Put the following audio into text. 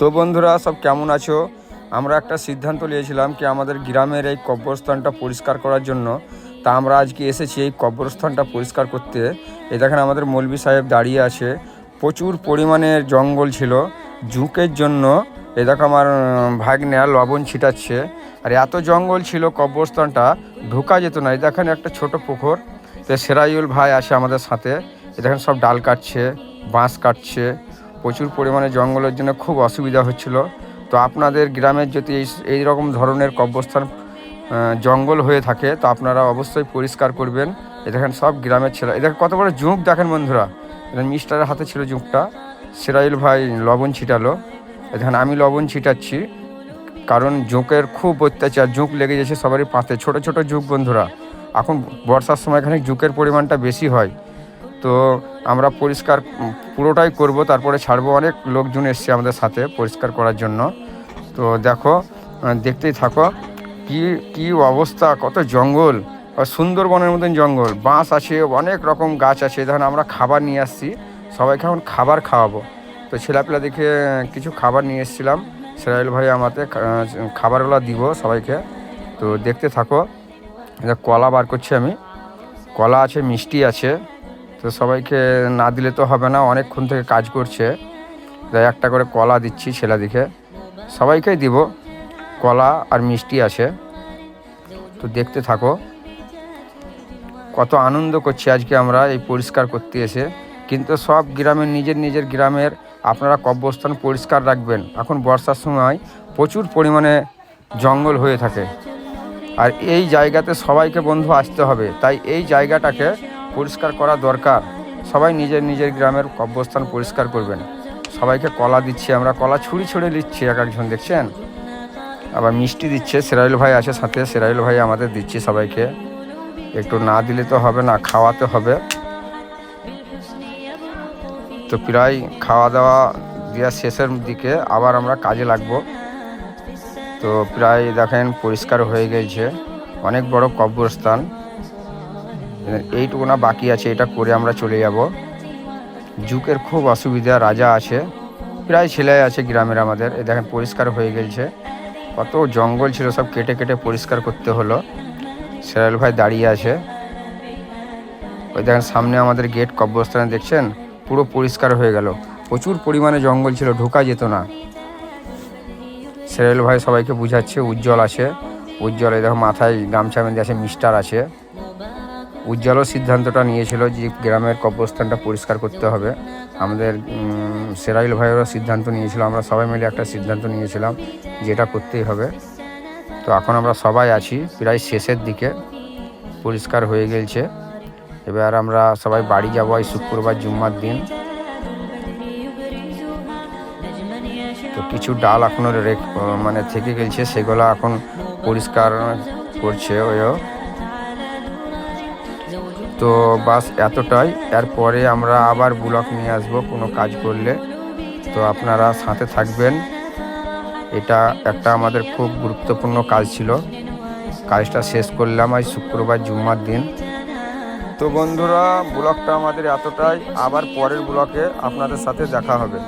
তো বন্ধুরা সব কেমন আছো? আমরা একটা সিদ্ধান্ত নিয়েছিলাম কি আমাদের গ্রামের এই কবরস্থানটা পরিষ্কার করার জন্য। তা আমরা আজকে এসেছি এই কবরস্থানটা পরিষ্কার করতে। এই দেখেন আমাদের মৌলভী সাহেব দাঁড়িয়ে আছে। প্রচুর পরিমাণে জঙ্গল ছিল ঝুঁকের জন্য। এ দেখো আমার ভাগ্নে লবণ ছিটাচ্ছে। আর এত জঙ্গল ছিল কবরস্থানটা ঢোকা যেত না। এই দেখেন একটা ছোট পুকুর। তো সেরাইউল ভাই আসে আমাদের সাথে। এ দেখেন সব ডাল কাটছে, বাঁশ কাটছে। প্রচুর পরিমাণে জঙ্গলের জন্য খুব অসুবিধা হচ্ছিল। তো আপনাদের গ্রামের যদি এই রকম ধরনের কবরস্থান জঙ্গল হয়ে থাকে তো আপনারা অবশ্যই পরিষ্কার করবেন। এ দেখেন সব গ্রামের ছেলে, এ দেখেন কত বড় জুঁক দেখেন বন্ধুরা। মিস্টারের হাতে ছিল জুঁকটা, সেরাইল ভাই লবণ ছিটালো। এ দেখেন আমি লবণ ছিটাচ্ছি, কারণ জুঁকের খুব অত্যাচার, জুঁক লেগে যাচ্ছে সবারই পাতে। ছোট ছোট জুঁক বন্ধুরা, এখন বর্ষার সময় এখানে জুঁকের পরিমাণটা বেশি হয়। তো আমরা পরিষ্কার পুরোটাই করব, তারপরে ছাড়বো। অনেক লোকজন এসছে আমাদের সাথে পরিষ্কার করার জন্য। তো দেখো, দেখতেই থাকো কি কি অবস্থা, কত জঙ্গল, সুন্দরবনের মতন জঙ্গল। বাঁশ আছে, অনেক রকম গাছ আছে। দেখুন আমরা খাবার নিয়ে আসছি, সবাইকে এখন খাবার খাওয়াবো। তো ছেলেপিলা দেখে কিছু খাবার নিয়ে এসেছিলাম। সেরাইল ভাই আমাদের খাবারগুলো দিব সবাইকে। তো দেখতে থাকো। কলা বার করছি আমি, কলা আছে, মিষ্টি আছে। তো সবাইকে না দিলে তো হবে না, অনেকক্ষণ থেকে কাজ করছে। তাই একটা করে কলা দিচ্ছি ছেলেদিকে, সবাইকেই দিব। কলা আর মিষ্টি আছে। তো দেখতে থাকো, কত আনন্দ করছি আজকে আমরা এই পরিষ্কার করতে এসে। কিন্তু সব গ্রামের নিজের নিজের গ্রামের আপনারা কবরস্থান পরিষ্কার রাখবেন। এখন বর্ষার সময় প্রচুর পরিমাণে জঙ্গল হয়ে থাকে, আর এই জায়গাতে সবাইকে বন্ধু আসতে হবে। তাই এই জায়গাটাকে পরিষ্কার করা দরকার। সবাই নিজের নিজের গ্রামের কবরস্থান পরিষ্কার করবেন। সবাইকে কলা দিচ্ছি আমরা, কলা ছুঁড়ে ছুঁড়ে দিচ্ছি এক একজন, দেখছেন। আবার মিষ্টি দিচ্ছে, সেরাইল ভাই আছে সাথে, সেরাইল ভাই আমাদের দিচ্ছি সবাইকে। একটু না দিলে তো হবে না, খাওয়াতে হবে। তো প্রায় খাওয়া দাওয়া দেওয়ার শেষের দিকে আবার আমরা কাজে লাগবো। তো প্রায় দেখেন পরিষ্কার হয়ে গেছে, অনেক বড় কবরস্থান। এইটুকু না বাকি আছে, এটা করে আমরা চলে যাব। ঝুঁকের খুব অসুবিধা, রাজা আছে, প্রায় ছেলে আছে গ্রামের আমাদের। এই দেখেন পরিষ্কার হয়ে গেছে, কত জঙ্গল ছিল সব কেটে কেটে পরিষ্কার করতে হলো। সেরাইল ভাই দাঁড়িয়ে আছে। ওই দেখেন সামনে আমাদের গেট, কবরস্থানে দেখছেন পুরো পরিষ্কার হয়ে গেল। প্রচুর পরিমাণে জঙ্গল ছিল, ঢোকা যেত না। সেরাইল ভাই সবাইকে বুঝাচ্ছে। উজ্জ্বল আছে, উজ্জ্বল এই দেখো মাথায় গামছা বেঁধে আছে, মিস্টার আছে। উজ্জ্বলও সিদ্ধান্তটা নিয়েছিল যে গ্রামের কবরস্থানটা পরিষ্কার করতে হবে। আমাদের সেরাইল ভাইয়েরও সিদ্ধান্ত নিয়েছিল, আমরা সবাই মিলে একটা সিদ্ধান্ত নিয়েছিলাম যে এটা করতেই হবে। তো এখন আমরা সবাই আছি প্রায় শেষের দিকে, পরিষ্কার হয়ে গেছে। এবার আমরা সবাই বাড়ি যাবো এই শুক্রবার জুম্মার দিন। তো কিছু ডাল এখনও মানে থেকে গেছে, সেগুলো এখন পরিষ্কার করছে ওইও। তো বাস এতটাই, এরপরে আমরা আবার ব্লগ নিয়ে আসবো কোনো কাজ করলে। তো আপনারা সাথে থাকবেন। এটা একটা আমাদের খুব গুরুত্বপূর্ণ কাজ ছিল, কাজটা শেষ করলাম আজ শুক্রবার জুম্মার দিন। তো বন্ধুরা ব্লগটা আমাদের এতটাই, আবার পরের ব্লগে আপনাদের সাথে দেখা হবে।